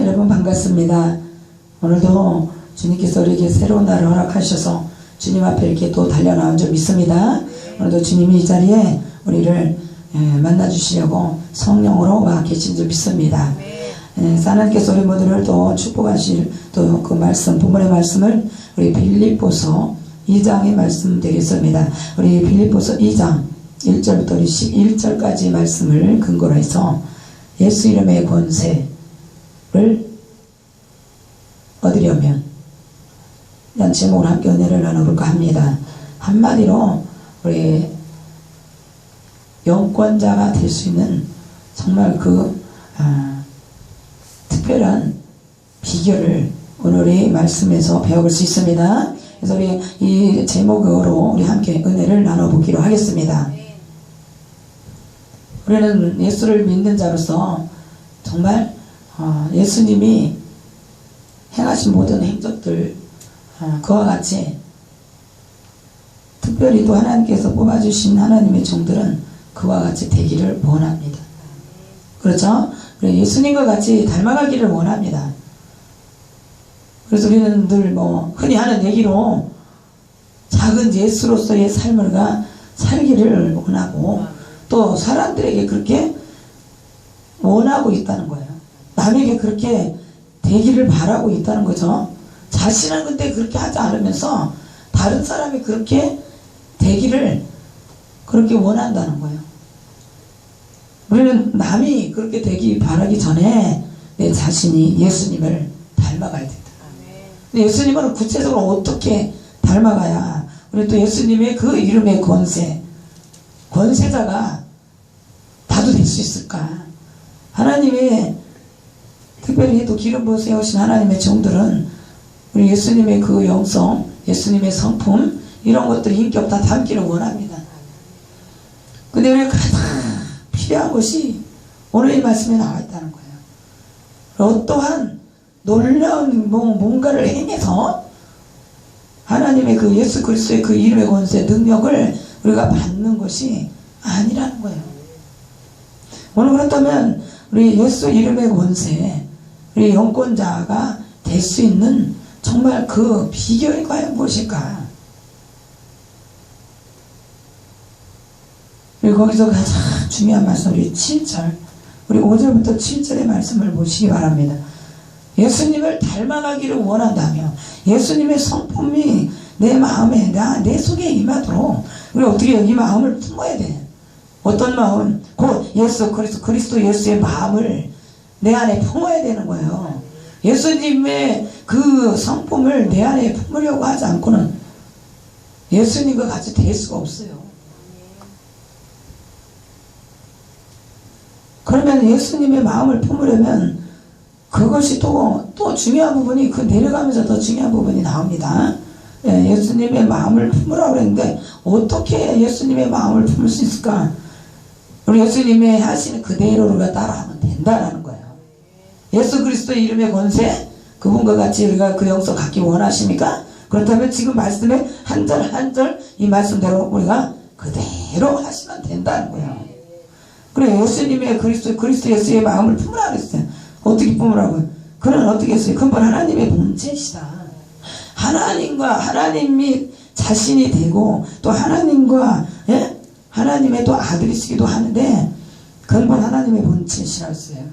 여러분 반갑습니다. 오늘도 주님께서 우리에게 새로운 날을 허락하셔서 주님 앞에 이렇게 또 달려나온 줄 믿습니다. 오늘도 주님이 이 자리에 우리를 만나주시려고 성령으로 와 계신 줄 믿습니다. 하나님께서 우리 모두를 또 축복하실 또 그 말씀, 본문의 말씀을 우리 빌립보서 2장의 말씀 되겠습니다. 우리 빌립보서 2장 1절부터 우리 11절까지 말씀을 근거로 해서 예수 이름의 권세를 얻으려면 이런 제목으로 함께 은혜를 나눠볼까 합니다. 한마디로 우리 영권자가 될 수 있는 정말 그 특별한 비결을 오늘의 말씀에서 배워볼 수 있습니다. 그래서 우리 이 제목으로 우리 함께 은혜를 나눠보기로 하겠습니다. 우리는 예수를 믿는 자로서 정말 예수님이 행하신 모든 행적들 그와 같이 특별히 또 하나님께서 뽑아주신 하나님의 종들은 그와 같이 되기를 원합니다. 그렇죠? 예수님과 같이 닮아가기를 원합니다. 그래서 우리는 늘 흔히 하는 얘기로 작은 예수로서의 삶을 살기를 원하고 또 사람들에게 그렇게 원하고 있다는 거예요. 남에게 그렇게 되기를 바라고 있다는 거죠. 자신은 근데 그렇게 하지 않으면서 다른 사람이 그렇게 되기를 그렇게 원한다는 거예요. 우리는 남이 그렇게 되기 바라기 전에 내 자신이 예수님을 닮아가야 된다. 근데 예수님은 구체적으로 어떻게 닮아가야 우리 또 예수님의 그 이름의 권세자가 나도 될 수 있을까? 하나님의 특별히 또 기름 부어 세우신 하나님의 종들은 우리 예수님의 그 영성, 예수님의 성품 이런 것들 인격 다 담기를 원합니다. 근데 우리가 가장 필요한 것이 오늘 이 말씀에 나와 있다는 거예요. 어떠한 놀라운 뭔가를 행해서 하나님의 그 예수 그리스도의 그 이름의 권세, 능력을 우리가 받는 것이 아니라는 거예요. 오늘 그렇다면 우리 예수 이름의 권세, 우리 영권자가 될 수 있는 정말 그 비결이 과연 무엇일까? 그리고 거기서 가장 중요한 말씀, 우리 7절, 우리 5절부터 7절의 말씀을 보시기 바랍니다. 예수님을 닮아가기를 원한다며 예수님의 성품이 내 마음에, 내 속에 임하도록 우리 어떻게 이 마음을 품어야 돼. 어떤 마음? 곧 예수 그리스도 예수의 마음을 내 안에 품어야 되는 거예요. 예수님의 그 성품을 내 안에 품으려고 하지 않고는 예수님과 같이 될 수가 없어요. 그러면 예수님의 마음을 품으려면 그것이 또 중요한 부분이 그 내려가면서 더 중요한 부분이 나옵니다. 예수님의 마음을 품으라고 그랬는데 어떻게 예수님의 마음을 품을 수 있을까? 우리 예수님의 하시는 그대로를 따라하면 된다라는 거예요. 예수 그리스도의 이름의 권세, 그분과 같이 우리가 그 영성 갖기 원하십니까? 그렇다면 지금 말씀의 한 절 한 절 이 말씀대로 우리가 그대로 하시면 된다는 거예요. 그래, 예수님의 그리스도 예수의 마음을 품으라 그랬어요. 어떻게 품으라고요? 그는 어떻게 했어요? 근본 하나님의 본체시다. 하나님이 자신이 되고 또 하나님과 하나님의 또 아들이시기도 하는데 근본 하나님의 본체시라고 했어요.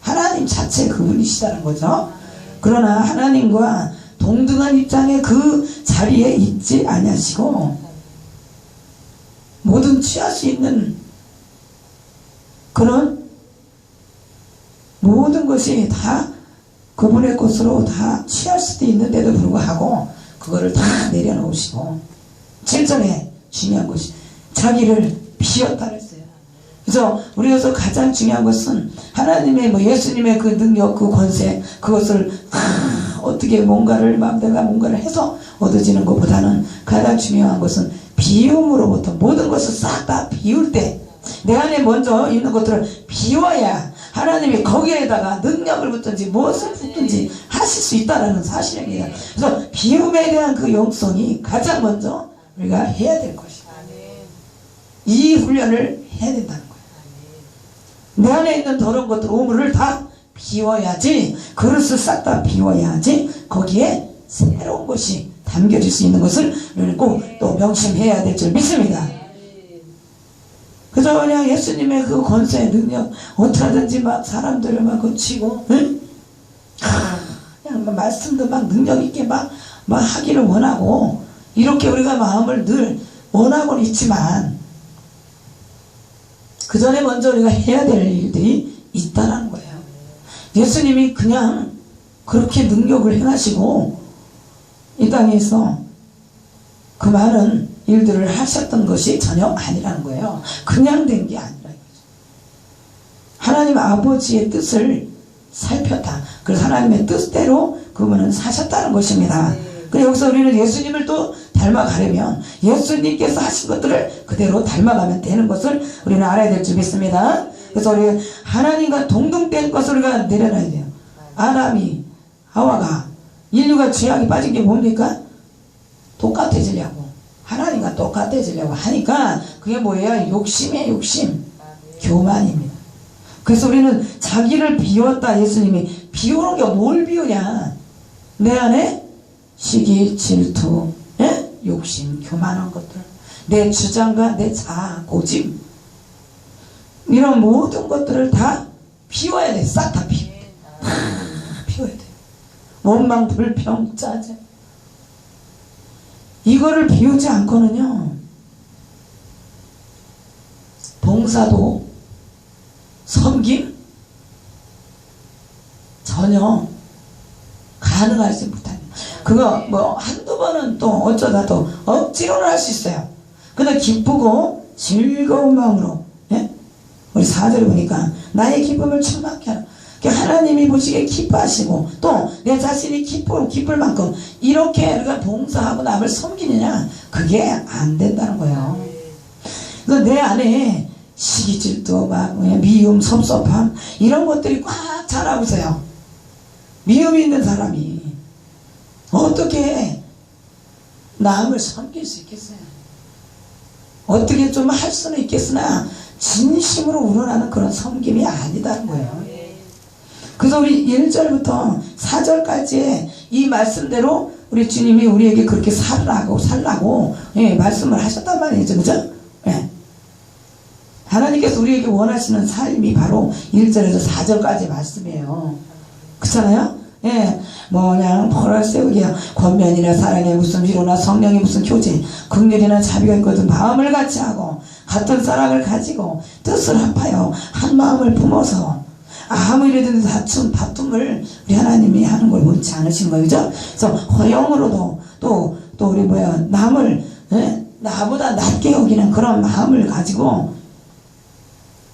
하나님 자체 그분이시다는 거죠. 그러나 하나님과 동등한 입장의 그 자리에 있지 아니하시고 모든 취할 수 있는 그런 모든 것이 다 그분의 것으로 다 취할 수도 있는데도 불구하고 그거를 다 내려놓으시고 7절에 중요한 것이 자기를 비웠다 그랬어요. 그래서 우리에서 가장 중요한 것은 하나님의 예수님의 그 능력, 그 권세, 그것을 어떻게 내가 뭔가를 해서 얻어지는 것보다는 가장 중요한 것은 비움으로부터 모든 것을 싹 다 비울 때 내 안에 먼저 있는 것들을 비워야 하나님이 거기에다가 능력을 붓든지 무엇을 붓든지 하실 수 있다는 사실입니다. 그래서 비움에 대한 그 영성이 가장 먼저 우리가 해야 될 것이다. 이 훈련을 해야 된다는 거예요. 내 안에 있는 더러운 것들, 오물을 다 비워야지, 그릇을 싹 다 비워야지 거기에 새로운 것이 담겨질 수 있는 것을 우리는 꼭 또 명심해야 될 줄 믿습니다. 그래서 그냥 예수님의 그 권세의 능력 어떻게 하든지 막 사람들을 막 고치고, 응? 그냥 막 말씀도 막 능력 있게 막 하기를 원하고, 이렇게 우리가 마음을 늘 원하고는 있지만 그 전에 먼저 우리가 해야 될 일들이 있다는 거예요. 예수님이 그냥 그렇게 능력을 행하시고 이 땅에서 그 많은 일들을 하셨던 것이 전혀 아니라는 거예요. 그냥 된 게 아니라 이거죠. 하나님 아버지의 뜻을 살폈다. 그래서 하나님의 뜻대로 그분은 사셨다는 것입니다. 그래서 여기서 우리는 예수님을 또 닮아가려면 예수님께서 하신 것들을 그대로 닮아가면 되는 것을 우리는 알아야 될 줄 믿습니다. 그래서 우리 하나님과 동등된 것을 우리가 내려놔야 돼요. 아담이 하와가 인류가 죄악에 빠진 게 뭡니까? 똑같아지려고, 하나님과 똑같아지려고 하니까 그게 뭐예요? 욕심이에요. 욕심, 교만입니다. 그래서 우리는 자기를 비웠다. 예수님이 비우는 게 뭘 비우냐? 내 안에 시기, 질투, 욕심, 교만한 것들, 내 주장과 내 자아, 고집, 이런 모든 것들을 다 비워야 돼. 싹 다 비워야 돼. 원망, 불평, 짜증, 이거를 비우지 않고는요, 봉사도 섬김 전혀 가능하지 못합니다. 그거 뭐 한두 번은 또 어쩌다 또 억지로는 할 수 있어요. 근데 기쁘고 즐거운 마음으로, 우리 4절에 보니까 나의 기쁨을 충만케 하라. 하나님이 보시기에 기뻐하시고 또 내 자신이 기쁠 만큼 이렇게 우리가 봉사하고 남을 섬기느냐, 그게 안 된다는 거예요. 그래서 내 안에 시기, 질투, 막 미움, 섭섭함, 이런 것들이 꽉 차라고 있어요. 미움이 있는 사람이 어떻게 남을 섬길 수 있겠어요? 어떻게 좀 할 수는 있겠으나 진심으로 우러나는 그런 섬김이 아니다는 거예요. 그래서 우리 1절부터 4절까지의 이 말씀대로 우리 주님이 우리에게 그렇게 살라고 말씀을 하셨단 말이죠. 그죠? 하나님께서 우리에게 원하시는 삶이 바로 1절에서 4절까지 말씀이에요. 그렇잖아요? 뭐 그냥 포를 세우기야 권면이나 사랑의 무슨 위로나 성령의 무슨 교제, 긍휼이나 자비가 있거든 마음을 같이 하고 같은 사랑을 가지고 뜻을 합하여 한 마음을 품어서 아무 일이든 다툼을 우리 하나님이 하는 걸 원치 않으신 거죠. 그래서 허영으로도 또 우리 남을 나보다 낮게 여기는 그런 마음을 가지고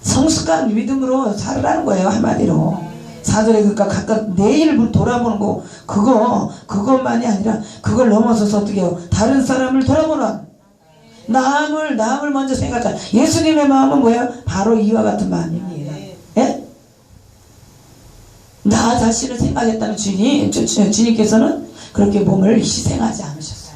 성숙한 믿음으로 살으라는 거예요. 한마디로 4절에 그러니까 각각 내일 돌아보는 거, 그것만이 아니라 그걸 넘어서서 어떻게 해요? 다른 사람을 돌아보는, 남을 먼저 생각하는 예수님의 마음은 뭐예요? 바로 이와 같은 마음입니다. 나 자신을 생각했다는 주님께서는 그렇게 몸을 희생하지 않으셨어요.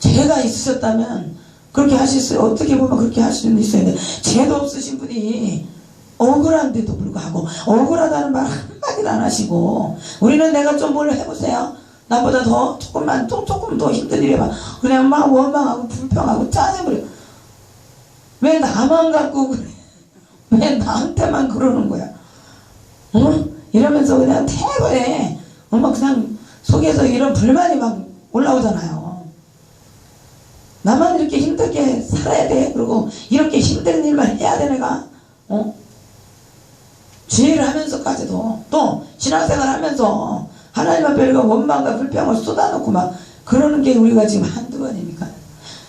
죄가 있으셨다면 그렇게 하실 수, 어떻게 보면 그렇게 할 수는 있어요. 죄도 없으신 분이 억울한데도 불구하고 억울하다는 말 한마디도 안 하시고, 우리는 내가 좀 뭘 해보세요. 나보다 더 조금 더 힘든 일 해봐. 그냥 막 원망하고 불평하고 짜증부려. 왜 나만 갖고 그래? 왜 나한테만 그러는 거야? 이러면서 그냥 태도에 그냥 속에서 이런 불만이 막 올라오잖아요. 나만 이렇게 힘들게 살아야 돼? 그리고 이렇게 힘든 일만 해야 돼 내가? 죄를 하면서까지도 또 신앙생활 하면서 하나님 앞에 우리가 원망과 불평을 쏟아놓고 막 그러는 게 우리가 지금 한두 번입니까?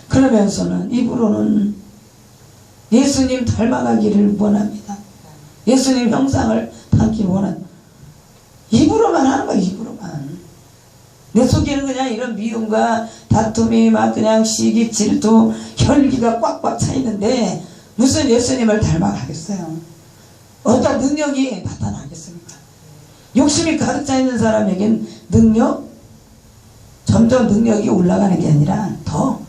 그러면서는 입으로는 예수님 닮아가기를 원합니다. 예수님 형상을 담기를 원한, 입으로만 하는 거야. 입으로만. 내 속에는 그냥 이런 미움과 다툼이 막 그냥 시기, 질투, 혈기가 꽉꽉 차 있는데 무슨 예수님을 닮아가겠어요? 어떤 능력이 나타나겠습니까? 욕심이 가득 차 있는 사람에겐 점점 능력이 올라가는 게 아니라 더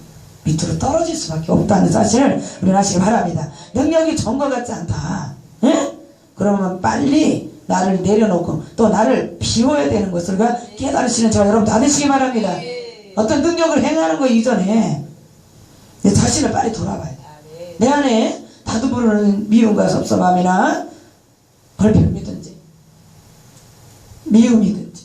밑으로 떨어질 수밖에 없다는 사실을 우리는 아시기 바랍니다. 능력이 전과 같지 않다. 그러면 빨리 나를 내려놓고 또 나를 비워야 되는 것을 깨달으시는 저와 여러분 다 되시기 바랍니다. 어떤 능력을 행하는 거 이전에 내 자신을 빨리 돌아봐야 돼. 내 안에 나도 모르는 미움과 섭섭함이나 벌편이든지 미움이든지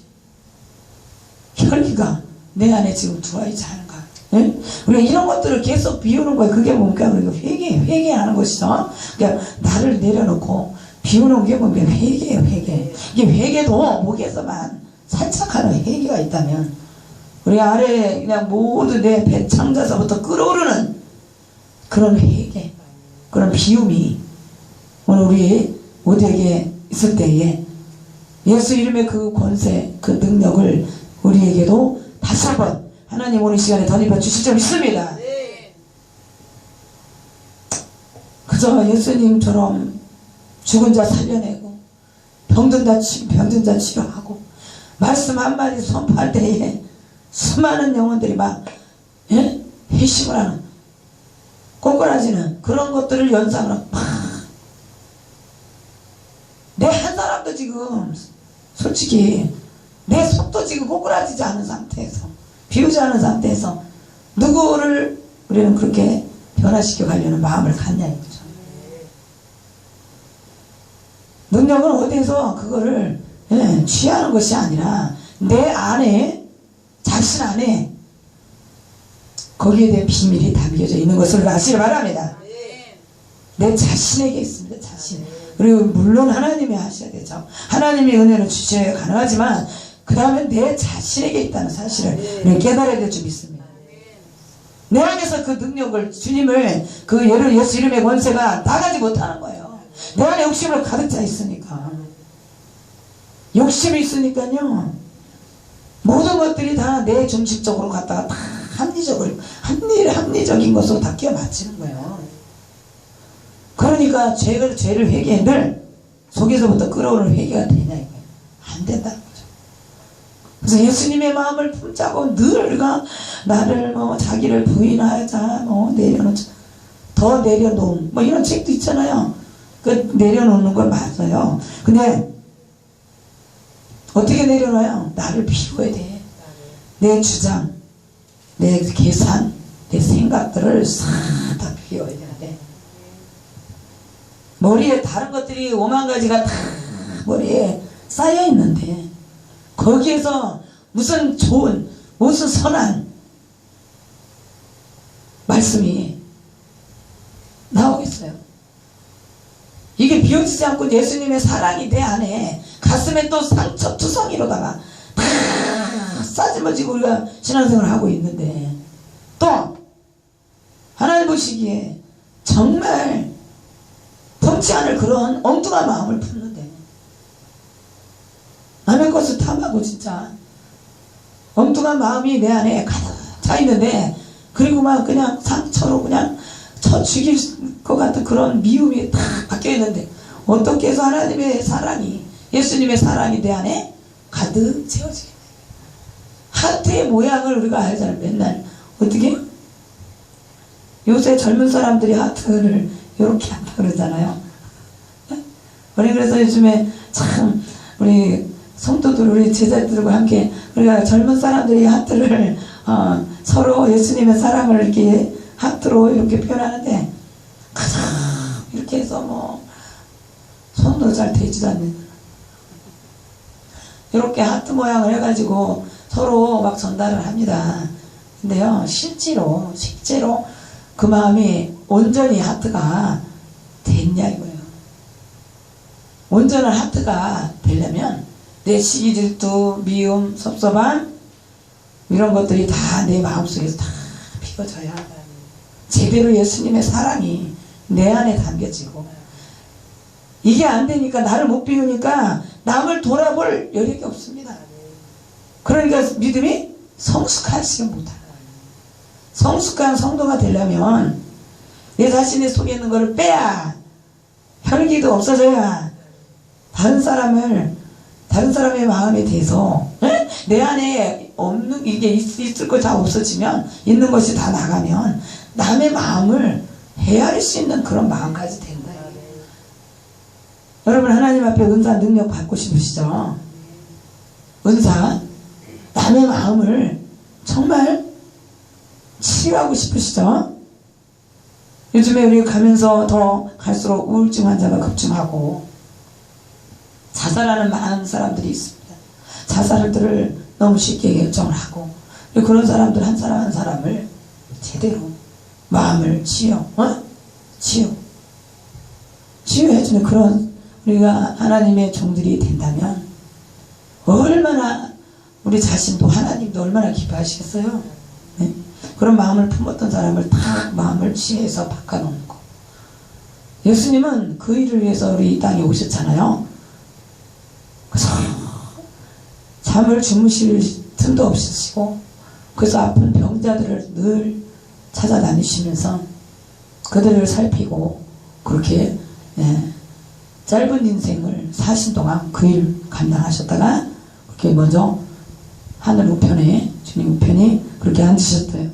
혈기가 내 안에 지금 들어와 있지 않은가. 예? 우리가 이런 것들을 계속 비우는 거예요. 그게 뭡니까? 우리가 회개하는 것이죠. 그러니까 나를 내려놓고 비우는 게 뭡니까? 회개예요, 회개. 이게 회개도 목에서만 살짝하는 회개가 있다면 우리 아래 그냥 모두 내 배 창자서부터 끓어오르는 그런 회개, 그런 비움이 오늘 우리 모두에게 있을 때에 예수 이름의 그 권세, 그 능력을 우리에게도 다시 한번 하나님 오늘 시간에 덧입혀 주실 점 있습니다. 그저 예수님처럼 죽은 자 살려내고 병든 자 치료하고 말씀 한마디 선포할 때에 수많은 영혼들이 막 회심을 하는 꼬꾸라지는 그런 것들을 연상으로 내 한 사람도 지금 솔직히 내 속도 지금 꼬꾸라지지 않은 상태에서 비우지 않은 상태에서 누구를 우리는 그렇게 변화시켜 가려는 마음을 갖냐 이거죠. 능력은 어디에서 그거를 취하는 것이 아니라 내 안에 자신 안에 거기에 대한 비밀이 담겨져 있는 것을 아시기 바랍니다. 내 자신에게 있습니다. 자신. 그리고 물론 하나님이 하셔야 되죠. 하나님이 은혜를 주셔야 가능하지만 그 다음에 내 자신에게 있다는 사실을 깨달아야 될 줄 믿습니다. 내 안에서 그 능력을 주님을 그 예수 이름의 권세가 나가지 못하는 거예요. 내 안에 욕심을 가득 차 있으니까. 욕심이 있으니까요 모든 것들이 다 내 중심적으로 갔다가 다 합리적인 것으로 다 끼워 맞추는 거예요. 그러니까 죄를 회개해 늘 속에서부터 끌어오는 회개가 되냐 이거예요. 안 된다는 거죠. 그래서 예수님의 마음을 품자고 늘 나를 자기를 부인하자 내려놓자 더 내려놓음 이런 책도 있잖아요. 그 내려놓는 건 맞아요. 근데 어떻게 내려놔요? 나를 비워야 돼. 내 주장, 내 계산, 내 생각들을 싹 다 비워야 돼. 머리에 다른 것들이 5만 가지가 다 머리에 쌓여 있는데 거기에서 무슨 좋은, 무슨 선한 말씀이 나오겠어요? 이게 비워지지 않고 예수님의 사랑이 내 안에 가슴에 또 상처 투성이로다가 다 싸질러지고 우리가 신앙생활을 하고 있는데 또 하나님 보시기에 정말 덤지 않을 그런 엉뚱한 마음을 품는데 남의 것을 탐하고 진짜 엉뚱한 마음이 내 안에 가득 차 있는데 그리고 막 그냥 상처로 그냥 쳐 죽일 것 같은 그런 미움이 다 바뀌어 있는데 어떻게 해서 하나님의 사랑이 예수님의 사랑이 내 안에 가득 채워지겠냐. 하트의 모양을 우리가 알잖아요. 맨날 어떻게 요새 젊은 사람들이 하트를 이렇게 한다 그러잖아요. 우리 그래서 요즘에 참 우리 성도들 우리 제자들과 함께 우리가 젊은 사람들이 하트를 서로 예수님의 사랑을 이렇게 하트로 이렇게 표현하는데 가장 이렇게 해서 손도 잘 되지도 않는 이렇게 하트 모양을 해가지고 서로 막 전달을 합니다. 근데요 실제로 그 마음이 온전히 하트가 됐냐 이거예요. 온전한 하트가 되려면 내 시기 질투, 미움, 섭섭함 이런 것들이 다 내 마음속에서 다 비워져야 제대로 예수님의 사랑이 내 안에 담겨지고 이게 안 되니까 나를 못 비우니까 남을 돌아볼 여력이 없습니다. 그러니까 믿음이 성숙하지 못하는 거예요. 성숙한 성도가 되려면 내 자신의 속에 있는 것을 빼야 혈기도 없어져야 다른 사람의 마음에 대해서 내 안에 없는 이게 있을 거 다 없어지면 있는 것이 다 나가면 남의 마음을 헤아릴 수 있는 그런 마음까지 된다. 여러분 하나님 앞에 은사 능력 받고 싶으시죠? 은사, 남의 마음을 정말 치유하고 싶으시죠? 요즘에 우리 가면서 더 갈수록 우울증 환자가 급증하고 자살하는 많은 사람들이 있습니다. 자살들을 너무 쉽게 결정을 하고 그런 사람들 한 사람 한 사람을 제대로 마음을 치유해주는 그런 우리가 하나님의 종들이 된다면 얼마나 우리 자신도 하나님도 얼마나 기뻐하시겠어요? 네? 그런 마음을 품었던 사람을 다 마음을 치유해서 바꿔놓는 거. 예수님은 그 일을 위해서 우리 이 땅에 오셨잖아요. 그래서 잠을 주무실 틈도 없으시고 그래서 아픈 병자들을 늘 찾아다니시면서 그들을 살피고 그렇게 짧은 인생을 사신 동안 그 일 감당하셨다가 그렇게 먼저 하늘 우편에 주님 우편에 그렇게 앉으셨대요.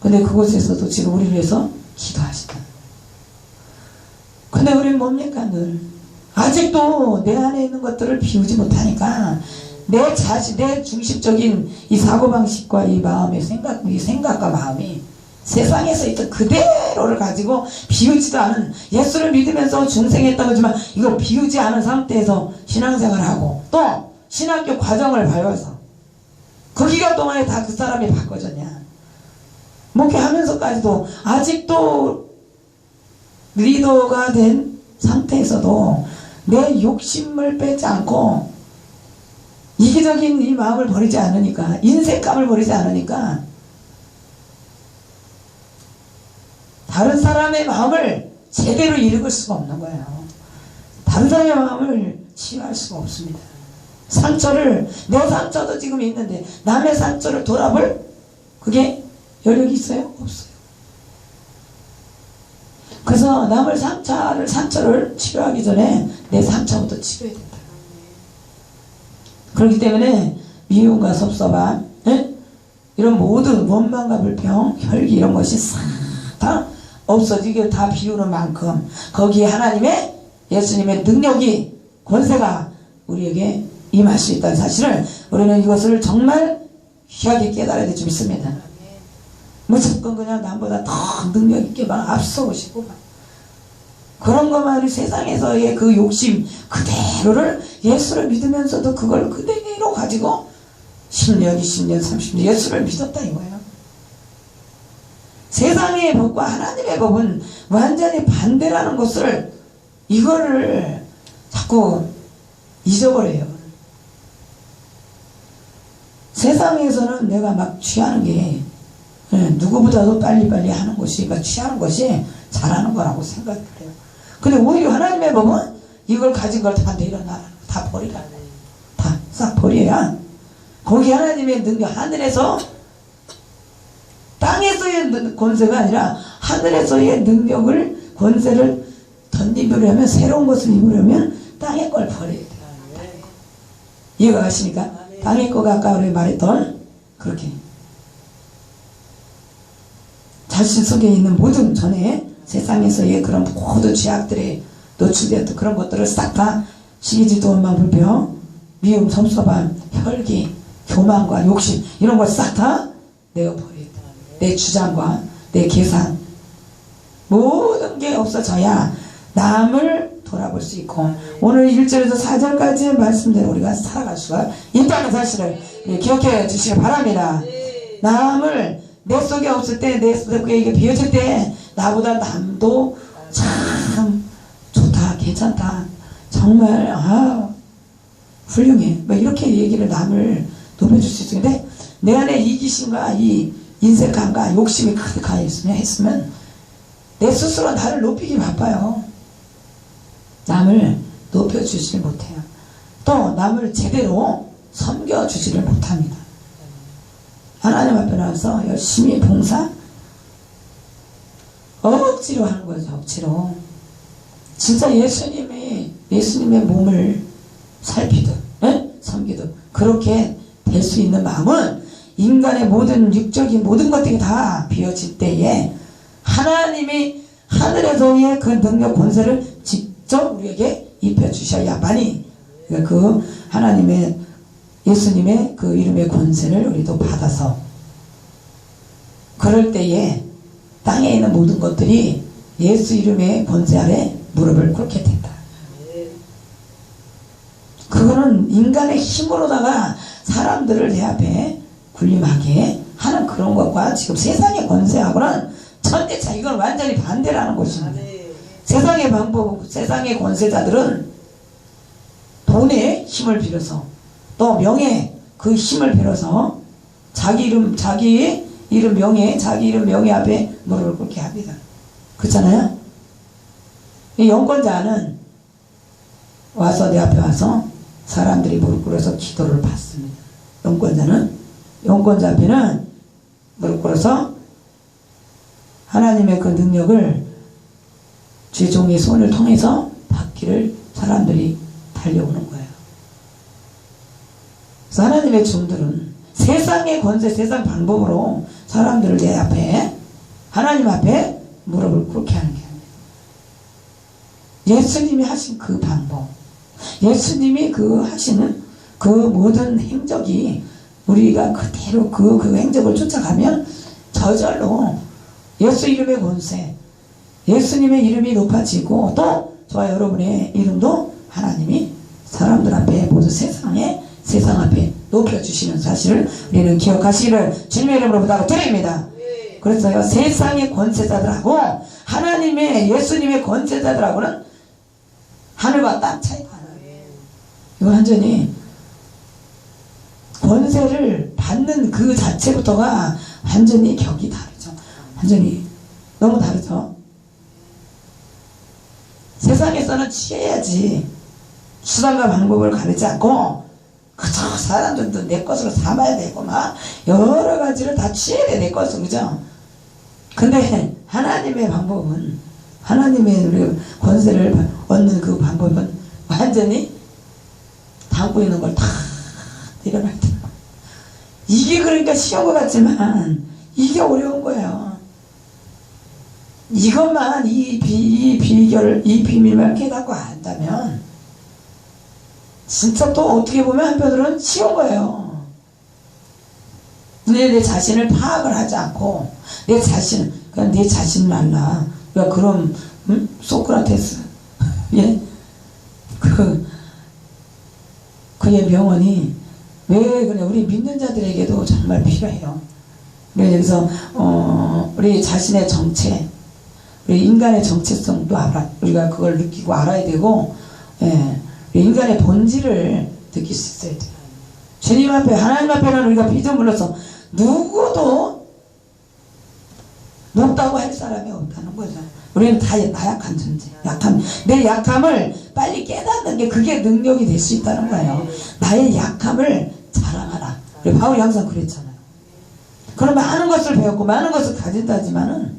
근데 그곳에서도 지금 우리를 위해서 기도하시다. 근데 우리는 뭡니까? 늘 아직도 내 안에 있는 것들을 비우지 못하니까 내 자신, 내 중심적인 이 사고방식과 이 마음의 이 생각과 마음이 세상에서 있던 그대로를 가지고 비우지도 않은, 예수를 믿으면서 중생했다고 하지만 이걸 비우지 않은 상태에서 신앙생활하고 또 신학교 과정을 밟아서 그 기간 동안에 다 그 사람이 바꿔졌냐. 목회하면서까지도 아직도 리더가 된 상태에서도 내 욕심을 빼지 않고 이기적인 이 마음을 버리지 않으니까, 인색감을 버리지 않으니까 다른 사람의 마음을 제대로 읽을 수가 없는 거예요. 다른 사람의 마음을 치유할 수가 없습니다. 상처를, 내 상처도 지금 있는데 남의 상처를 돌아볼 그게 여력이 있어요? 없어요. 그래서 남을 상처를 치료하기 전에 내 상처부터 치료해야 된다. 그렇기 때문에 미움과 섭섭함, 이런 모든 원망과 불평, 혈기 이런 것이 싹 다 없어지게 다 비우는 만큼 거기에 하나님의, 예수님의 능력이, 권세가 우리에게 임할 수 있다는 사실을 우리는 이것을 정말 귀하게 깨달아야 될 줄 믿습니다. 무조건 그냥 남보다 더 능력 있게 막 앞서오시고 막 그런 것만, 우리 세상에서의 그 욕심 그대로를 예수를 믿으면서도 그걸 그대로 가지고 10년, 20년, 30년 예수를 믿었다 이거예요. 세상의 법과 하나님의 법은 완전히 반대라는 것을, 이거를 자꾸 잊어버려요. 세상에서는 내가 막 취하는 게 누구보다도 빨리빨리 하는 것이, 막 취하는 것이 잘하는 거라고 생각을 해요. 근데 오히려 하나님의 법은 이걸 가진 걸 다 내려놔라, 다 버리라, 다 싹 버려야 거기 하나님의 능력, 하늘에서, 땅에서의 권세가 아니라 하늘에서의 능력을, 권세를 던지려면, 새로운 것을 입으려면 땅의 걸 버려야 돼요. 이해가 가십니까? 땅의 거가 아까 우리 말했던 그렇게 자신 속에 있는 모든 전에 세상에서의 그런 모든 죄악들에 노출되었던 그런 것들을 싹 다 시기질투 원망 불평 미움 섭섭함 혈기 교만과 욕심 이런 걸 싹 다 내어버려야 돼. 내 주장과 내 계산 모든 게 없어져야 남을 돌아볼 수 있고 오늘 1절에서 4절까지의 말씀대로 우리가 살아갈 수가 있다는 사실을 기억해 주시기 바랍니다. 남을 내 속에 없을 때, 내 속에 비어질 때 나보다 남도 참 좋다, 괜찮다, 정말 훌륭해, 뭐 이렇게 얘기를 남을 높여줄 수 있는데 내 안에 이기심과 이 인색함과 욕심이 가득하였으면 내 스스로 나를 높이기 바빠요. 남을 높여주지를 못해요. 또 남을 제대로 섬겨주지를 못합니다. 하나님 앞에 나와서 열심히 봉사 억지로 하는 거죠. 억지로. 진짜 예수님의 몸을 살피듯 섬기듯 그렇게 될 수 있는 마음은 인간의 모든 육적인 모든 것들이 다 비어질 때에 하나님이 하늘에서의 그 능력 권세를 직접 우리에게 입혀주셔야만이 그 하나님의 예수님의 그 이름의 권세를 우리도 받아서 그럴 때에 땅에 있는 모든 것들이 예수 이름의 권세 아래 무릎을 꿇게 된다. 그거는 인간의 힘으로다가 사람들을 내 앞에 군림하게 하는 그런 것과 지금 세상의 권세하고는 천대차. 이건 완전히 반대라는 것입니다. 세상의 방법, 세상의 권세자들은 돈의 힘을 빌어서 또 명예, 그 힘을 빌어서 자기 이름, 명예, 자기 이름 명예 앞에 무릎을 꿇게 합니다. 그렇잖아요? 이 영권자는 와서 내 앞에 와서 사람들이 무릎 꿇어서 기도를 받습니다. 영권자 앞에는 무릎 꿇어서 하나님의 그 능력을 제 종의 손을 통해서 받기를 사람들이 달려오는 거예요. 그래서 하나님의 종들은 세상의 권세, 세상 방법으로 사람들을 내 앞에, 하나님 앞에 무릎을 꿇게 하는 게 아니에요. 예수님이 하신 그 방법, 예수님이 그 하시는 그 모든 행적이 우리가 그대로 그 행적을 쫓아가면 저절로 예수 이름의 권세, 예수님의 이름이 높아지고 또 저와 여러분의 이름도 하나님이 사람들 앞에 모두 세상 앞에 높여주시는 사실을 우리는 기억하시기를 주님의 이름으로 부탁드립니다. 그래서요, 세상의 권세자들하고 하나님의 예수님의 권세자들하고는 하늘과 땅 차이가 나요. 이거 완전히 권세를 받는 그 자체부터가 완전히 격이 다르죠. 완전히 너무 다르죠. 세상에서는 취해야지 수단과 방법을 가리지 않고 그저 사람들도 내 것으로 삼아야 되고 막 여러 가지를 다 취해야 돼, 내 것으로. 그죠? 근데 하나님의 방법은, 하나님의 우리 권세를 얻는 그 방법은 완전히 담고 있는 걸 다 내려놔야 돼. 이게 그러니까 쉬운 것 같지만 이게 어려운 거예요. 이것만 이 비밀만 깨닫고 안다면 진짜 또 어떻게 보면 한편으로는 쉬운 거예요. 근데 내 자신을 파악을 하지 않고 그냥 내 자신을 알라. 그럼 소크라테스 그의 명언이 왜 그래, 우리 믿는 자들에게도 정말 필요해요. 우리 여기서 우리 자신의 정체, 우리 인간의 정체성도 우리가 그걸 느끼고 알아야 되고, 인간의 본질을 느낄 수 있어야 돼요. 주님 앞에, 하나님 앞에는 우리가 피조물로서 누구도 높다고 할 사람이 없다는 거죠. 우리는 다 나약한 존재, 내 약함을 빨리 깨닫는 게 그게 능력이 될 수 있다는 거예요. 나의 약함을 자랑하라. 우리 바울이 항상 그랬잖아요. 그런 많은 것을 배웠고 많은 것을 가진다지만은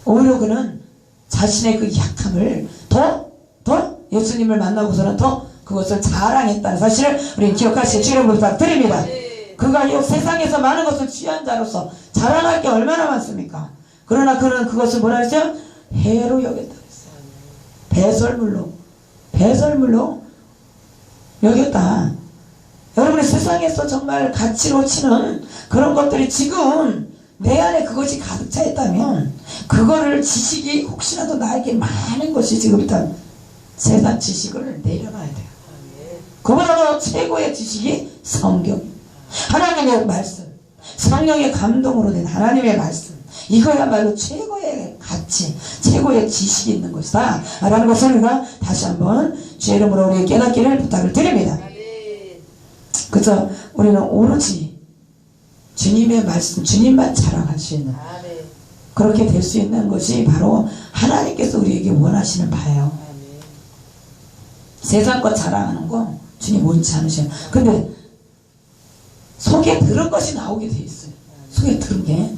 오히려 그는 자신의 그 약함을 더 예수님을 만나고서는 더 그것을 자랑했다는 사실을 우리는 기억하시길 주님으로 부탁드립니다. 그가 이 세상에서 많은 것을 취한 자로서 자랑할 게 얼마나 많습니까? 그러나 그는 그것을 뭐라 했어요? 해로 여겼다 그랬어요. 배설물로 여겼다. 여러분의 세상에서 정말 가치로 치는 그런 것들이 지금 내 안에 그것이 가득 차 있다면 그거를 지식이 혹시라도 나에게 많은 것이 지금 일단 세상 지식을 내려놔야 돼요. 그보다도 최고의 지식이 성경, 하나님의 말씀, 성령의 감동으로 된 하나님의 말씀, 이거야말로 최고의 가치, 최고의 지식이 있는 것이다 라는 것을 우리가 다시 한번 주의 이름으로 우리에게 깨닫기를 부탁을 드립니다. 그래서 우리는 오로지 주님의 말씀, 주님만 자랑할 수 있는, 그렇게 될 수 있는 것이 바로 하나님께서 우리에게 원하시는 바예요. 세상 것 자랑하는 거 주님 원치 않으셔요. 근데 속에 들은 것이 나오게 돼 있어요. 속에 들은 게,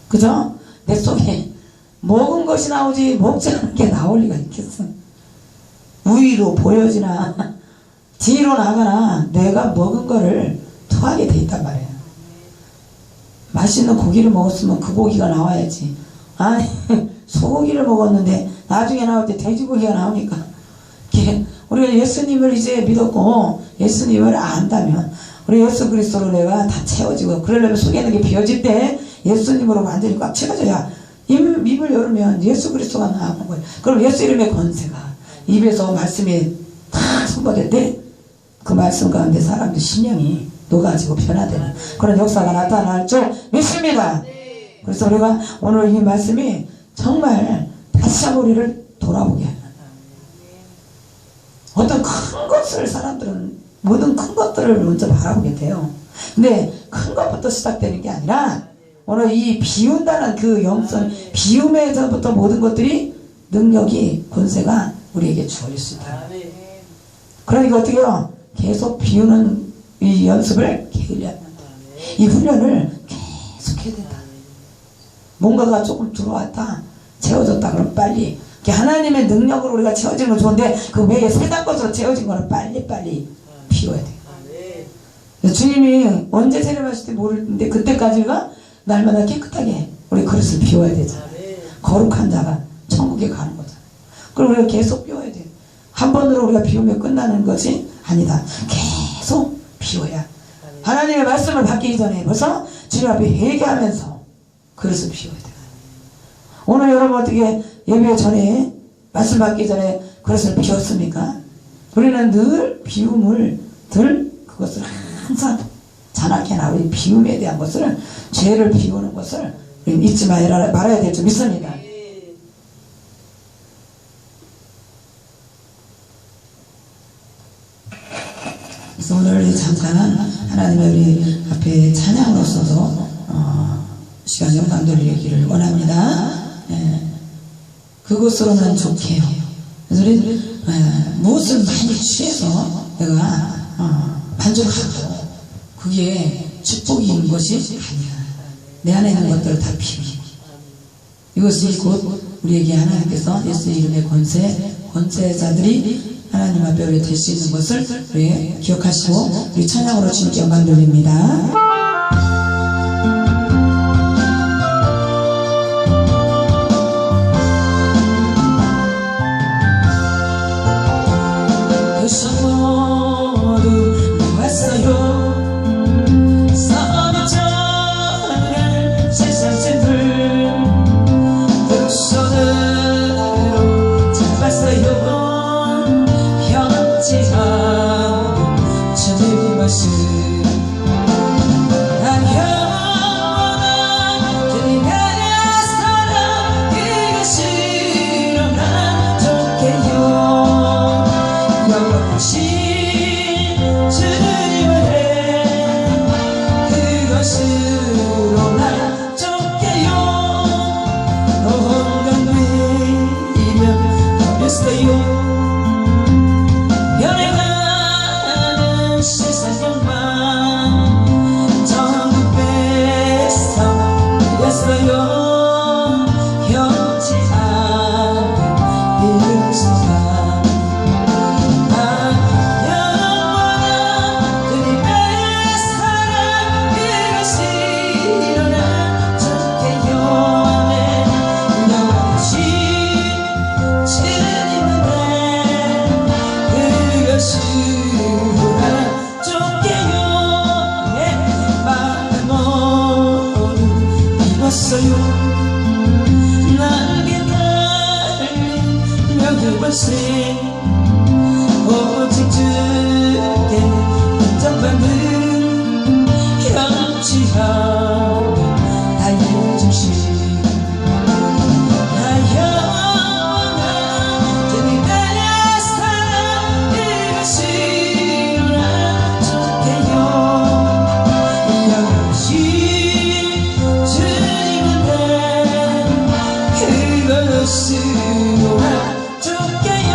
그죠? 내 속에 먹은 것이 나오지 먹지 않은 게 나올 리가 있겠어. 우위로 보여지나 뒤로 나가나 내가 먹은 거를 토하게 돼 있단 말이에요. 맛있는 고기를 먹었으면 그 고기가 나와야지. 아니 소고기를 먹었는데 나중에 나올 때 돼지고기가 나오니까 이게 우리가 예수님을 이제 믿었고 예수님을 안다면 우리 예수 그리스도로 내가 다 채워지고, 그러려면 속에 있는 게 비워질 때 예수님으로 완전히 꽉 채워져야 입을 열으면 예수 그리스도가 나오는 거예요. 그럼 예수 이름의 권세가 입에서 말씀이 탁 선포될 때 그 말씀 가운데 사람들 심령이 녹아지고 변화되는 그런 역사가 나타날 줄 믿습니다. 그래서 우리가 오늘 이 말씀이 정말 다시 한번 우리를 돌아보게 하는, 어떤 큰 것을 사람들은 모든 큰 것들을 먼저 바라보게 돼요. 근데 큰 것부터 시작되는 게 아니라 오늘 이 비운다는 그 영성, 비움에서부터 모든 것들이 능력이, 권세가 우리에게 주어질 수 있다. 그러니까 어떻게 해요? 계속 비우는 이 연습을 게을리 하는, 이 훈련을 계속 해야 된다. 뭔가가 조금 들어왔다, 채워졌다 그러면 빨리, 하나님의 능력으로 우리가 채워지는 건 좋은데 그 외에 세상 것으로 채워진 거는 빨리빨리 비워야 돼요. 주님이 언제 세례하실 때 모르는데 그때까지가 날마다 깨끗하게 우리 그릇을 비워야 되잖아요. 거룩한 자가 천국에 가는 거잖아요. 그럼 우리가 계속 비워야 돼요. 한 번으로 우리가 비우면 끝나는 것이 아니다. 계속 비워야. 하나님의 말씀을 받기 전에 벌써 주님 앞에 회개하면서 그릇을 비워야 돼요. 오늘 여러분 어떻게 예배 전에, 말씀 받기 전에 그것을 비웠습니까? 우리는 늘 비움을, 그것을 항상 자나게 하나, 우리 비움에 대한 것을, 죄를 비우는 것을 잊지 말아야 될 줄 믿습니다. 그래서 오늘 잠깐 하나님의 우리 앞에 찬양으로서도 시간 영광 돌리기를 원합니다. 그것으로는 좋게요. 그래서 우리 무엇을 많이 취해서 내가 만족하고 그게 축복인 것이 아니라 내 안에 있는 것들을 다 비우고, 이것이 곧 우리에게 하나님께서 예수 이름의 권세자들이 하나님 앞에 우리 될 수 있는 것을 우리 기억하시고 우리 찬양으로 주님께 영광 돌립니다. 오직 주께 인정받는 현지한 나의 중심, 나 영원한 주님의 사랑 이것이라 주께요. 역시 주님은 그것으로라 주께요.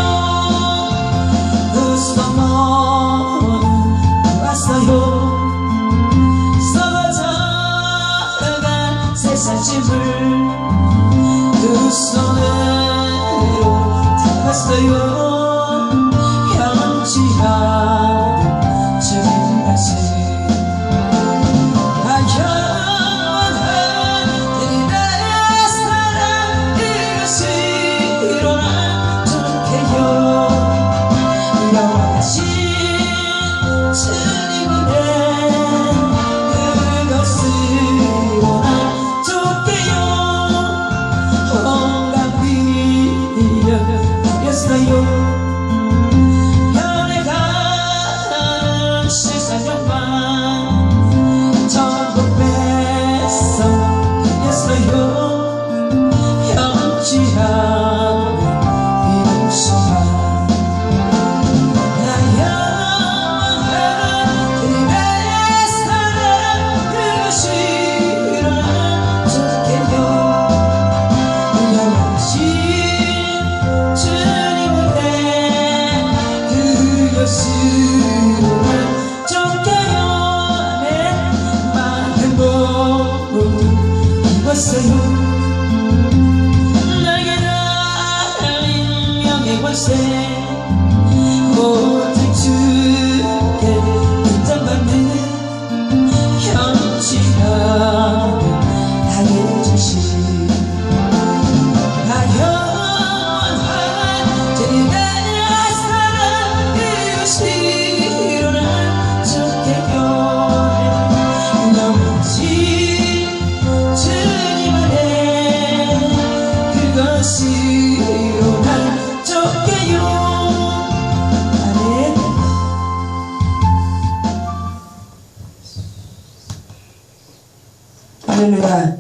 믿습니다.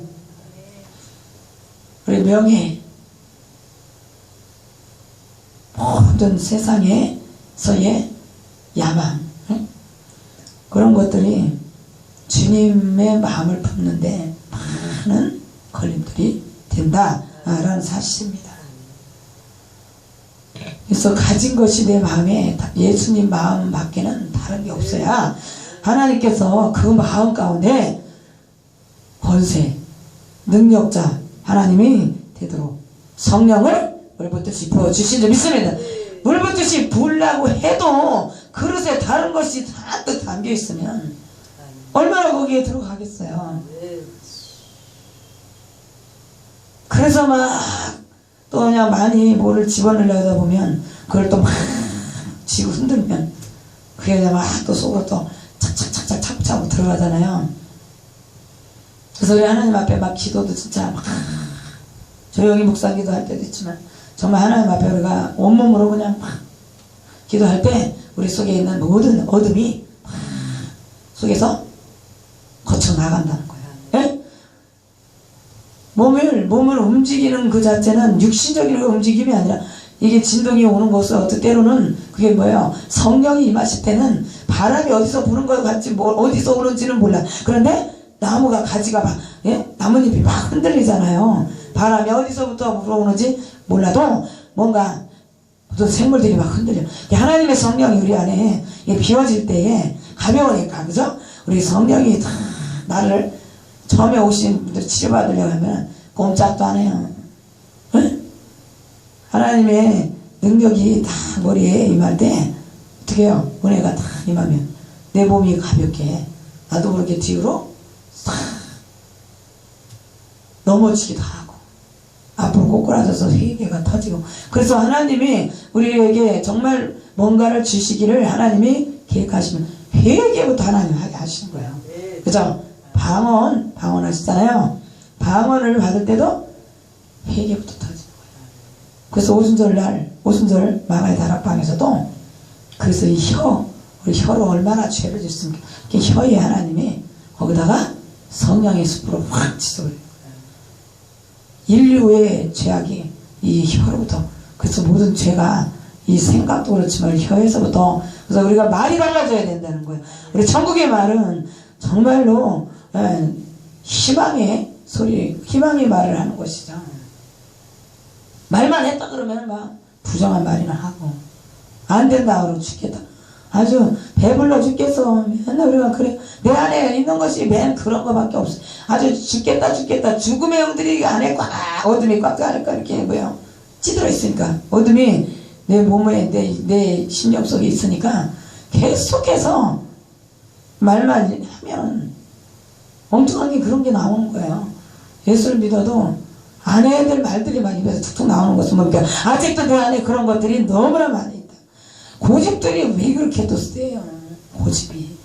우리 명예, 모든 세상에서의 야망, 응? 그런 것들이 주님의 마음을 품는데 많은 걸림돌이 된다라는 사실입니다. 그래서 가진 것이 내 마음에 예수님 마음 밖에는 다른 게 없어야 하나님께서 그 마음 가운데 권세, 능력자 하나님이 되도록 성령을 물붓듯이 부어주신 줄 믿습니다. 물붓듯이 부으려고 해도 그릇에 다른 것이 잔뜩 담겨있으면 얼마나 거기에 들어가겠어요. 그래서 막 또 그냥 많이 뭐를 집어넣으려다 보면 그걸 또 막 쥐고 흔들면 그게 그냥 막 또 속으로 또 착착착착 차고차고 들어가잖아요. 그래서 우리 하나님 앞에 막 기도도 진짜 막 조용히 묵상 기도할 때도 있지만 정말 하나님 앞에 우리가 온몸으로 그냥 막 기도할 때 우리 속에 있는 모든 어둠이 막 속에서 거쳐 나간다는 거예요. 예? 몸을 움직이는 그 자체는 육신적인 움직임이 아니라 이게 진동이 오는 것은 어떤 때로는 그게 뭐예요? 성령이 임하실 때는 바람이 어디서 부는 것 같지 뭐 어디서 오는지는 몰라. 그런데 나무가 가지가 막 예? 나뭇잎이 막 흔들리잖아요. 바람이 어디서부터 불어오는지 몰라도 뭔가 또 생물들이 막 흔들려. 하나님의 성령이 우리 안에 비워질 때에 가벼우니까 그죠? 우리 성령이 다 나를 처음에 오신 분들 치료받으려고 하면 꼼짝도 안 해요. 응? 하나님의 능력이 다 머리에 임할 때 어떻게 해요? 은혜가 다 임하면 내 몸이 가볍게 나도 그렇게 뒤로 싹 넘어지기도 하고 앞으로 꼬꾸라져서 회개가 터지고. 그래서 하나님이 우리에게 정말 뭔가를 주시기를 하나님이 계획하시면 회개부터 하나님 하게 하시는 거예요. 그죠? 방언 하시잖아요. 방언을 받을 때도 회개부터 터지는 거예요. 그래서 오순절 마가의 다락방에서도 그래서 이 우리 혀로 얼마나 죄를 짓습니까? 혀에 하나님이 거기다가 성령의 숯불을 확 지져버려요. 인류의 죄악이 이 혀로부터. 그래서 모든 죄가 이 생각도 그렇지만 혀에서부터. 그래서 우리가 말이 달라져야 된다는 거예요. 우리 천국의 말은 정말로 희망의 소리, 희망의 말을 하는 것이죠. 말만 했다 그러면 막 부정한 말이나 하고 안 된다 그러면 죽겠다. 아주 배불러 죽겠어. 맨날 우리가 그래. 내 안에 있는 것이 맨 그런 거밖에 없어. 아주 죽겠다. 죽음의 영들이 안에 꽉 어둠이 꽉 가니까 이렇게 뭐요? 찌들어 있으니까 어둠이 내 몸에 내 심령 속에 있으니까 계속해서 말만 하면 엉뚱하게 그런 게 나오는 거예요. 예수를 믿어도 아내들 말들이 막 입에서 툭툭 나오는 것은 뭡니까? 아직도 내 안에 그런 것들이 너무나 많이 있다. 고집들이 왜 그렇게 또 세요? 고집이.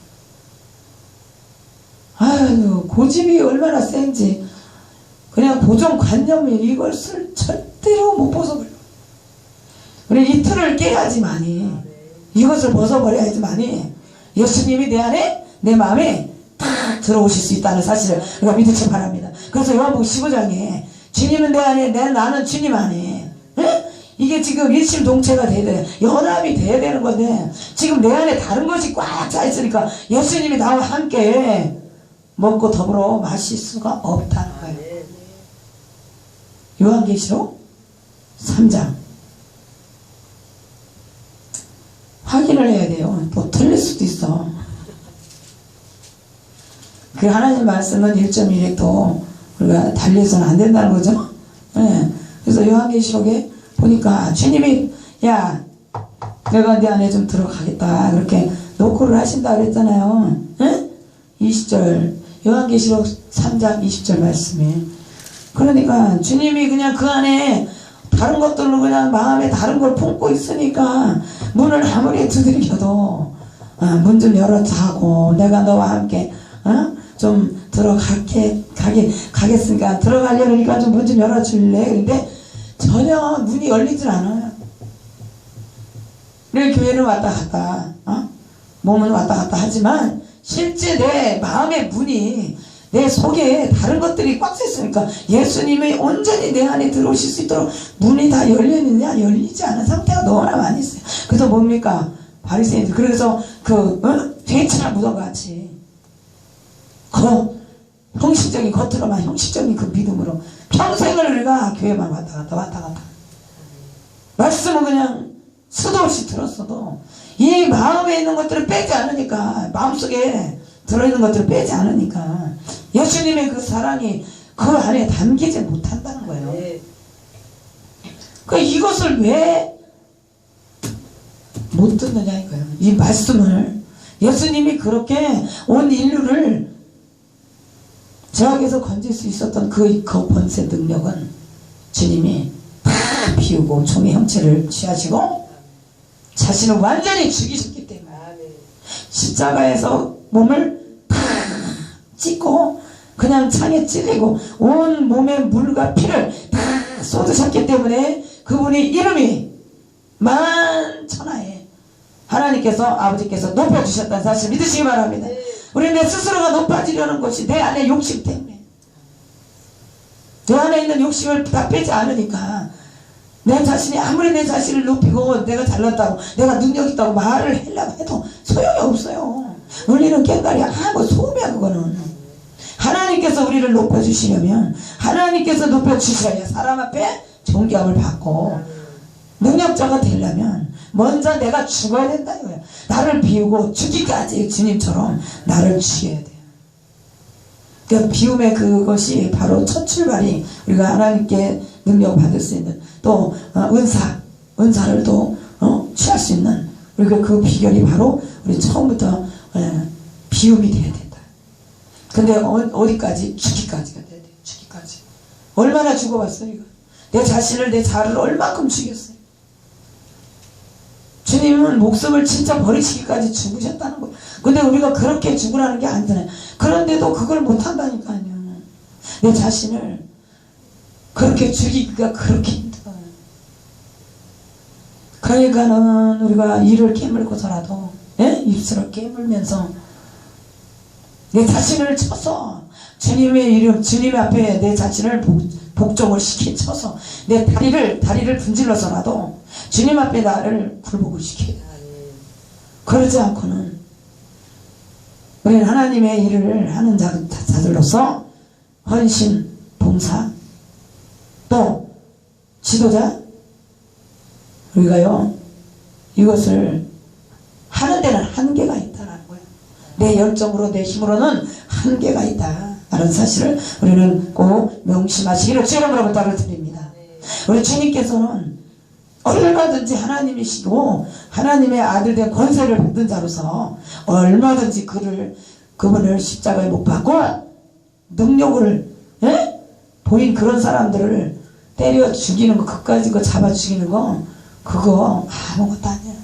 아유, 고집이 얼마나 센지. 그냥 고정관념이 이걸 절대로 못 벗어버려. 우리 이 틀을 깨야지만이, 이것을 벗어버려야지만이 예수님이 내 안에, 내 마음에 딱 들어오실 수 있다는 사실을 우리가 믿으시 바랍니다. 그래서 요한복음 15장에 주님은 내 안에, 나는 주님 안에. 에? 이게 지금 일심동체가 돼야 돼. 연합이 돼야 되는 건데 지금 내 안에 다른 것이 꽉 차 있으니까 예수님이 나와 함께 먹고 더불어 마실 수가 없다는 거예요. 요한계시록 3장 확인을 해야 돼요. 또 틀릴 수도 있어. 그 하나님 말씀은 1.1획도 우리가 달리해서는 안 된다는 거죠. 네. 그래서 요한계시록에 보니까 주님이 야 내가 네 안에 좀 들어가겠다 그렇게 노크를 하신다 그랬잖아요. 네? 20절 요한계시록 3장 20절 말씀이. 그러니까 주님이 그냥 그 안에 다른 것들로 그냥 마음에 다른 걸 품고 있으니까 문을 아무리 두들겨도 문 좀 열어자고 내가 너와 함께 좀 가겠으니까 들어가려니까 좀 문 좀 열어줄래? 근데 전혀 문이 열리질 않아요. 우리 교회는 왔다 갔다 몸은 왔다 갔다 하지만 실제 내 마음의 문이 내 속에 다른 것들이 꽉 찼으니까 예수님이 온전히 내 안에 들어오실 수 있도록 문이 다 열렸느냐 열리지 않은 상태가 너무나 많이 있어요. 그래서 뭡니까? 바리새인들 그래서 회차 묻어같이 형식적인 겉으로만 형식적인 그 믿음으로 평생을 우리가 교회만 왔다 갔다 말씀은 그냥 수도 없이 들었어도 이 마음에 있는 것들을 빼지 않으니까 마음속에 들어있는 것들을 빼지 않으니까 예수님의 그 사랑이 그 안에 담기지 못한다는 거예요. 그 이것을 왜 못 듣느냐 이거예요. 이 말씀을 예수님이 그렇게 온 인류를 죄악에서 건질 수 있었던 그 번세 능력은 주님이 다 비우고 종의 형체를 취하시고 자신을 완전히 죽이셨기 때문에 십자가에서 몸을 다 찢고 그냥 창에 찔리고 온 몸에 물과 피를 다 쏟으셨기 때문에 그분이 이름이 만천하에 하나님께서 아버지께서 높여주셨다는 사실 믿으시기 바랍니다. 우리 내 스스로가 높아지려는 것이 내 안에 욕심 때문에 내 안에 있는 욕심을 다 빼지 않으니까 내 자신이 아무리 내 자신을 높이고 내가 잘났다고 내가 능력 있다고 말을 하려고 해도 소용이 없어요. 울리는 꽹과리 아무 소음이야 그거는. 하나님께서 우리를 높여주시려면 하나님께서 높여주셔야 사람 앞에 존경을 받고 능력자가 되려면 먼저 내가 죽어야 된다 이거야. 나를 비우고 죽기까지 주님처럼 나를 죽여야 돼요. 그러니까 비움의 그것이 바로 첫 출발이 우리가 하나님께 능력을 받을 수 있는 또 은사를 또 취할 수 있는 우리가 그 비결이 바로 우리 처음부터 비움이 돼야 된다. 근데 어디까지? 죽기까지가 돼야 돼요. 죽기까지. 얼마나 죽어봤어요 이거. 내 자신을 내 자를 얼마큼 죽였어요. 주님은 목숨을 진짜 버리시기까지 죽으셨다는 거예요. 근데 우리가 그렇게 죽으라는 게 아니잖아요. 그런데도 그걸 못한다니까요. 내 자신을 그렇게 죽이기가 그렇게 힘들어요. 그러니까는 우리가 이를 깨물고서라도 입술을 깨물면서 내 자신을 쳐서 주님의 이름 주님 앞에 내 자신을 복종을 쳐서 내 다리를 분질러서라도 주님 앞에 나를 굴복을 시켜요. 그러지 않고는 우리는 하나님의 일을 하는 자들로서 헌신, 봉사 또 지도자 우리가요 이것을 하는 데는 한계가 있다는 거예요. 내 열정으로 내 힘으로는 한계가 있다 라는 사실을 우리는 꼭 명심하시기를 주님으로 부탁을 드립니다. 우리 주님께서는 얼마든지 하나님이시고 하나님의 아들 된 권세를 받은 자로서 얼마든지 그분을 십자가에 못 박고 능력을 보인 그런 사람들을 때려 죽이는 거 그까지 잡아 죽이는 거 그거 아무것도 아니야.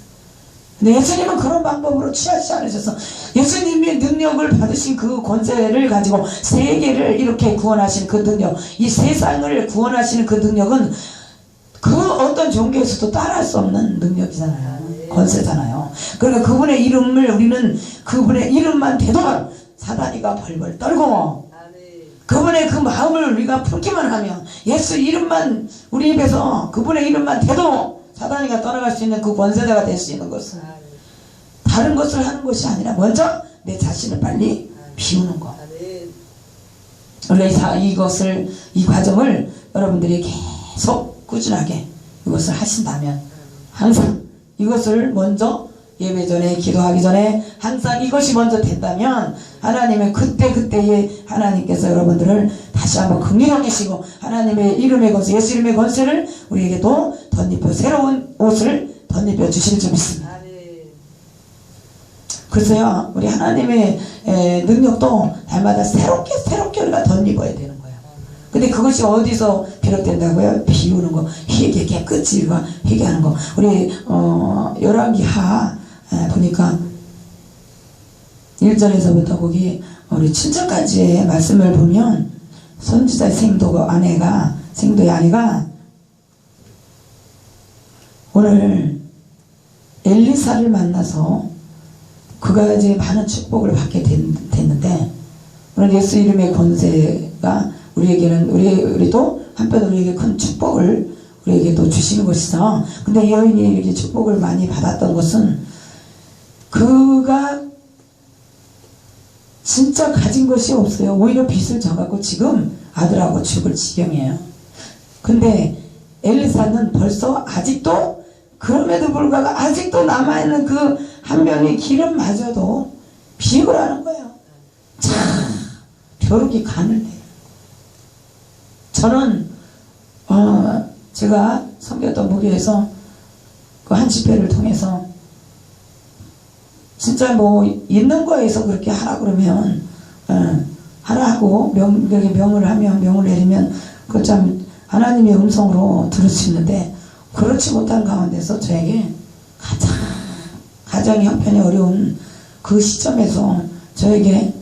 근데 예수님은 그런 방법으로 취하지 않으셔서 예수님이 능력을 받으신 그 권세를 가지고 세계를 이렇게 구원하신 그 능력 이 세상을 구원하시는 그 능력은 그 어떤 종교에서도 따라할 수 없는 능력이잖아요. 권세잖아요. 그러니까 그분의 이름을 우리는 그분의 이름만 대도 사단이가 벌벌 떨고 그분의 그 마음을 우리가 품기만 하면 예수 이름만 우리 입에서 그분의 이름만 대도 사단이가 떠나갈 수 있는 그 권세자가 될 수 있는 것은 다른 것을 하는 것이 아니라 먼저 내 자신을 빨리 비우는 것. 우리가 이 과정을 여러분들이 계속 꾸준하게 이것을 하신다면 항상 이것을 먼저 예배 전에 기도하기 전에 항상 이것이 먼저 된다면 하나님의 그때그때에 하나님께서 여러분들을 다시 한번 긍휼하시고 하나님의 이름의 권세 예수 이름의 권세를 우리에게도 덧입혀 새로운 옷을 덧입혀 주실 줄 믿습니다. 그래서요 우리 하나님의 능력도 날마다 새롭게 우리가 덧입어야 되는 거예요. 근데 그것이 어디서 비롯된다고요? 비우는 거, 회개 깨끗이 회개하는 거. 우리 열왕기하 보니까 1절에서부터 거기 우리 7절까지의 말씀을 보면 선지자 생도의 아내가 오늘 엘리사를 만나서 그가 이제 많은 축복을 받게 됐는데 오늘 예수 이름의 권세가 우리에게는 우리도 한편 우리에게 큰 축복을 우리에게도 주시는 것이죠. 근데 이 여인이 이렇게 축복을 많이 받았던 것은 그가 진짜 가진 것이 없어요. 오히려 빚을 져갖고 지금 아들하고 죽을 지경이에요. 근데 엘리사는 벌써 아직도 그럼에도 불구하고 아직도 남아있는 그 한 병의 기름마저도 비유를 하는 거예요. 참 벼룩이 가늘대요. 저는 제가 섬겼던 무교에서 그 한 집회를 통해서 진짜 뭐 있는 거에서 그렇게 하라 그러면 하라 하고 명을 하면 명을 내리면 그 참 하나님의 음성으로 들을 수 있는데 그렇지 못한 가운데서 저에게 가장 형편이 어려운 그 시점에서 저에게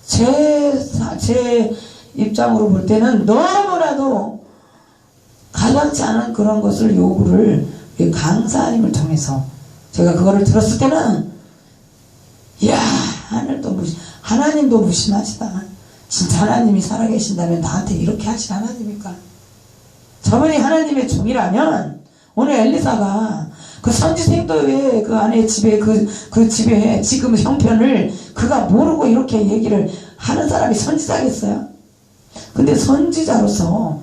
제 입장으로 볼 때는 너무나도 가당치 않은 그런 것을 요구를 강사님을 통해서 제가 그거를 들었을 때는 이야 하나님도 무심하시다. 진짜 하나님이 살아계신다면 나한테 이렇게 하실 하나님입니까? 저분이 하나님의 종이라면 오늘 엘리사가 그 선지생도의 그 아내 집에 그 집에 지금 형편을 그가 모르고 이렇게 얘기를 하는 사람이 선지자겠어요? 근데 선지자로서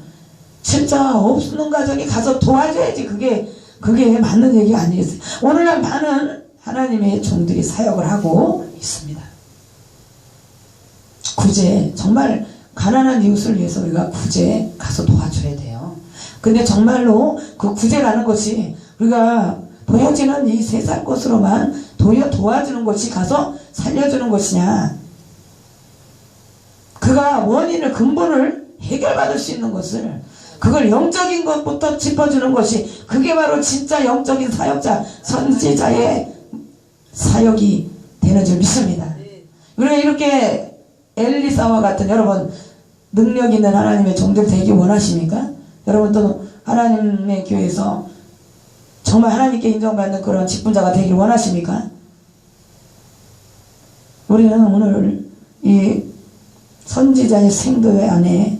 진짜 없는 가정에 가서 도와줘야지 그게 맞는 얘기가 아니겠어요? 오늘날 많은 하나님의 종들이 사역을 하고 있습니다. 구제, 정말 가난한 이웃을 위해서 우리가 구제 가서 도와줘야 돼요. 근데 정말로 그 구제라는 것이 우리가 보여지는 이 세상 것으로만 도와주는 것이 가서 살려주는 것이냐, 그가 원인을 근본을 해결받을 수 있는 것을 그걸 영적인 것부터 짚어주는 것이 그게 바로 진짜 영적인 사역자 선지자의 사역이 되는 줄 믿습니다. 우리가 이렇게 엘리사와 같은 여러분 능력 있는 하나님의 종들 되기 원하십니까? 여러분 또 하나님의 교회에서 정말 하나님께 인정받는 그런 직분자가 되길 원하십니까? 우리는 오늘 이 선지자의 생도의 안에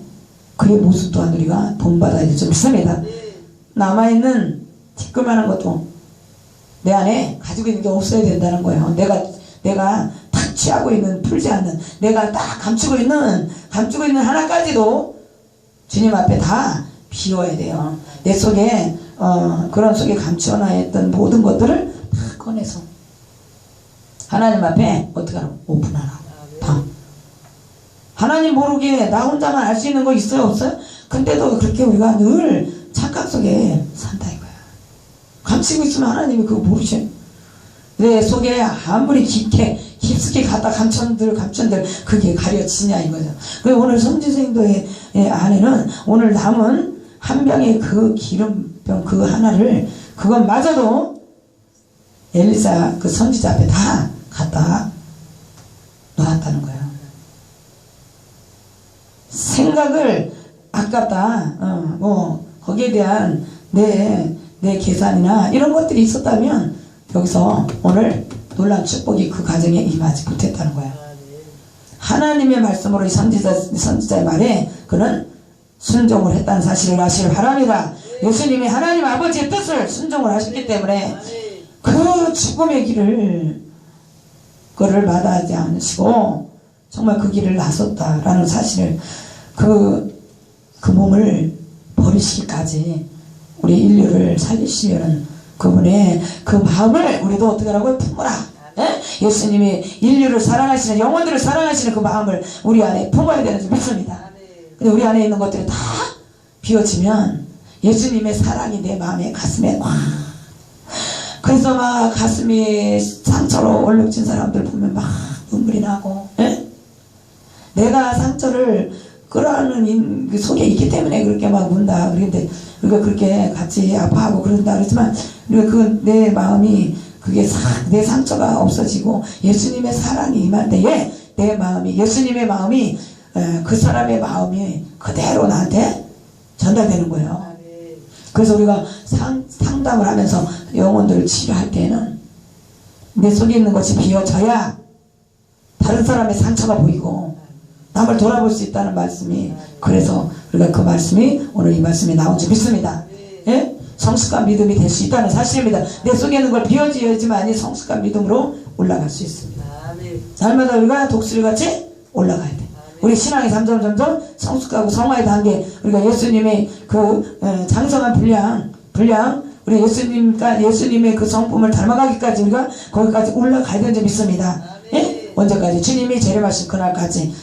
그의 모습 또한 우리가 본받아야 될 줄 믿습니다. 남아있는 티끌만한 것도 내 안에 가지고 있는 게 없어야 된다는 거예요. 내가 탁 취하고 있는, 풀지 않는, 내가 딱 감추고 있는 하나까지도 주님 앞에 다 비워야 돼요. 내 속에 그런 속에 감추어놔있던 모든 것들을 다 꺼내서 하나님 앞에 어떻게 하라고? 오픈하라고. 다. 하나님 모르게 나 혼자만 알 수 있는 거 있어요? 없어요? 근데도 그렇게 우리가 늘 착각 속에 산다 이거야. 감추고 있으면 하나님이 그거 모르셔요. 내 속에 아무리 깊숙이 갖다 감천들 그게 가려지냐 이거죠. 그래서 오늘 선지생도의 안에는 오늘 남은 한 병의 그 기름병 그 하나를 그것마저도 엘리사 그 선지자 앞에 다 갖다 놓았다는 거예요. 생각을 아깝다. 뭐 거기에 대한 내 계산이나 이런 것들이 있었다면 여기서 오늘 놀라운 축복이 그 가정에 임하지 못했다는 거야. 하나님의 말씀으로 이 선지자의 말에 그는 순종을 했다는 사실을 아시길 바랍니다. 예수님이 하나님 아버지의 뜻을 순종을 하셨기 때문에 그 죽음의 길을 그를 마다하지 않으시고 정말 그 길을 나섰다라는 사실을 그 몸을 버리시기까지 우리 인류를 살리시려는 그분의 그 마음을 우리도 어떻게 하라고요? 품어라. 예수님이 인류를 사랑하시는, 영혼들을 사랑하시는 그 마음을 우리 안에 품어야 되는 줄 믿습니다. 근데 우리 안에 있는 것들이 다 비워지면 예수님의 사랑이 내 마음에 가슴에 와. 그래서 막 가슴이 상처로 얼룩진 사람들 보면 막 눈물이 나고, 내가 상처를 끌어안는 그 속에 있기 때문에 그렇게 막 운다. 그런데 우리가 그렇게 같이 아파하고 그런다 그랬지만 우리가 그 내 마음이 그게 내 상처가 없어지고 예수님의 사랑이 임할 때에 내 마음이, 예수님의 마음이 그 사람의 마음이 그대로 나한테 전달되는 거예요. 그래서 우리가 상담을 하면서 영혼들을 치료할 때는 내 속에 있는 것이 비워져야 다른 사람의 상처가 보이고 남을 돌아볼 수 있다는 말씀이, 그래서 우리가 그 말씀이 오늘 이 말씀이 나온지 믿습니다. 예? 성숙한 믿음이 될 수 있다는 사실입니다. 내 속에 있는 걸 비워줘야지만이 성숙한 믿음으로 올라갈 수 있습니다. 날마다 우리가 독수리같이 올라가야 돼. 우리 신앙이 점점 성숙하고 성화의 단계, 우리가 예수님의 그 장성한 분량 우리 예수님의 그 성품을 닮아가기까지 우리가 거기까지 올라가야 되는지 믿습니다. 예? 언제까지? 주님이 재림하실 그날까지,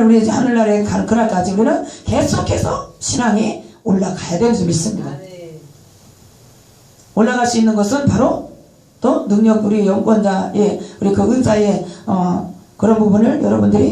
우리 하늘나라에 가는 그날까지 우리는 계속해서 신앙이 올라가야 되는지 믿습니다. 올라갈 수 있는 것은 바로 또 능력, 우리 영권자의 우리 그 은사의 그런 부분을 여러분들이